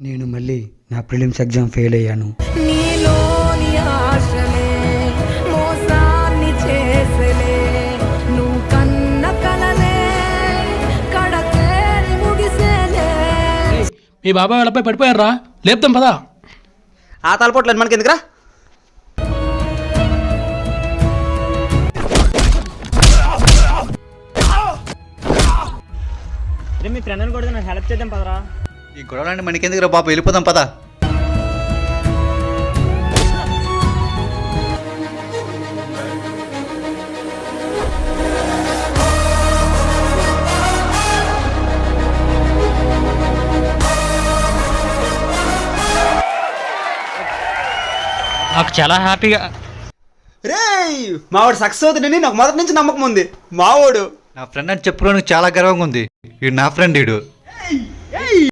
నేను మళ్ళీ నా ప్రిలిమ్స్ ఎగ్జామ్ ఫెయిల్ అయ్యాను. నీలోని ఆశలే మోసాన్ని చేసలే నువ్వు కన్న కలలే కడతేరి ముగిసేలే. మీ బాబాయ్ వాళ్ళపై పడిపోయారా? లేపుతాం పదా. ఆ తలపోట్లేదు మనకి ఎందుకురా? మీ ఫ్రెండ్ కూడా నాకు హెల్ప్ చేద్దాం పదరా. ఈ గొడవలంటే మనకెందుకురా బాబు, వెళ్ళిపోదాం పదా. నాకు చాలా హ్యాపీగా. రే మావాడు సక్సెస్ అవుతుందని నాకు మొదటి నుంచి నమ్మకం ఉంది. మావాడు నా ఫ్రెండ్ అని చెప్పుకోవడానికి చాలా గర్వంగా ఉంది. వీడు నా ఫ్రెండ్. వీడు